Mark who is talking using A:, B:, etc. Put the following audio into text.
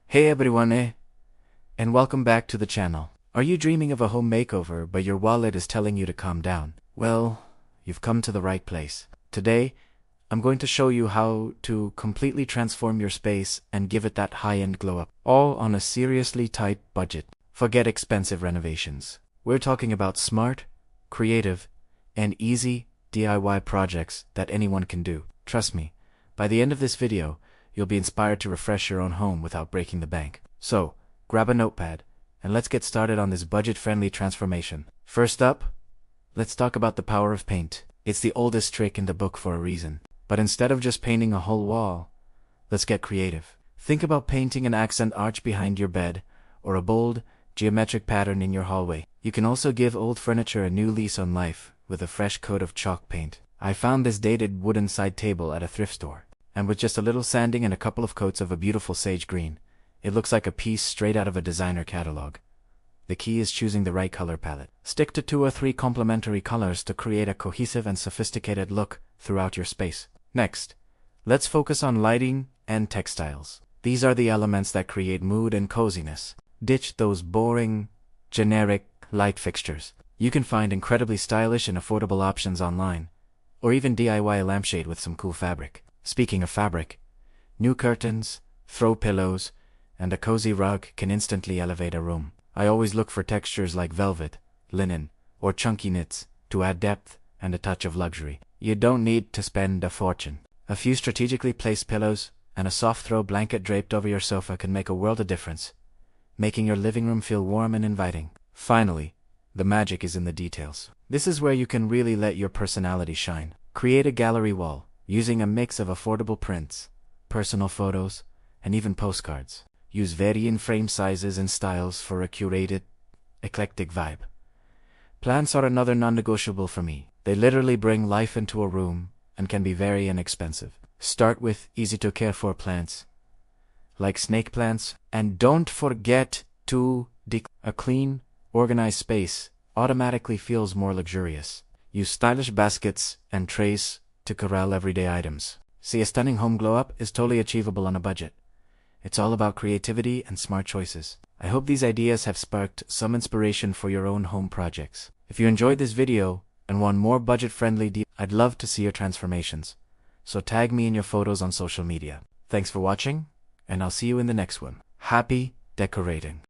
A: Hey everyone, and welcome back to the channel. Are you dreaming of a home makeover but your wallet is telling you to calm down? Well, you've come to the right place. Today, I'm going to show you how to completely transform your space and give it that high-end glow-up, all on a seriously tight budget. Forget expensive renovations. We're talking about smart, creative, and easy DIY projects that anyone can do. Trust me, by the end of this video, you'll be inspired to refresh your own home without breaking the bank. So, grab a notepad, and let's get started on this budget-friendly transformation. First up, let's talk about the power of paint. It's the oldest trick in the book for a reason. But instead of just painting a whole wall, let's get creative. Think about painting an accent arch behind your bed, or a bold, geometric pattern in your hallway. You can also give old furniture a new lease on life with a fresh coat of chalk paint. I found this dated wooden side table at a thrift store. And with just a little sanding and a couple of coats of a beautiful sage green, it looks like a piece straight out of a designer catalog. The key is choosing the right color palette. Stick to 2 or 3 complementary colors to create a cohesive and sophisticated look throughout your space. Next, let's focus on lighting and textiles. These are the elements that create mood and coziness. Ditch those boring, generic light fixtures. You can find incredibly stylish and affordable options online, or even DIY a lampshade with some cool fabric. Speaking of fabric, new curtains, throw pillows, and a cozy rug can instantly elevate a room. I always look for textures like velvet, linen, or chunky knits to add depth and a touch of luxury. You don't need to spend a fortune. A few strategically placed pillows and a soft throw blanket draped over your sofa can make a world of difference, making your living room feel warm and inviting. Finally, the magic is in the details. This is where you can really let your personality shine. Create a gallery wall using a mix of affordable prints, personal photos, and even postcards. Use varying frame sizes and styles for a curated, eclectic vibe. Plants are another non-negotiable for me. They literally bring life into a room and can be very inexpensive. Start with easy-to-care-for plants, like snake plants, and don't forget to decor. A clean, organized space automatically feels more luxurious. Use stylish baskets and trays to corral everyday items. See, a stunning home glow-up is totally achievable on a budget. It's all about creativity and smart choices. I hope these ideas have sparked some inspiration for your own home projects. If you enjoyed this video and want more budget-friendly I'd love to see your transformations. So tag me in your photos on social media. Thanks for watching, and I'll see you in the next one. Happy decorating!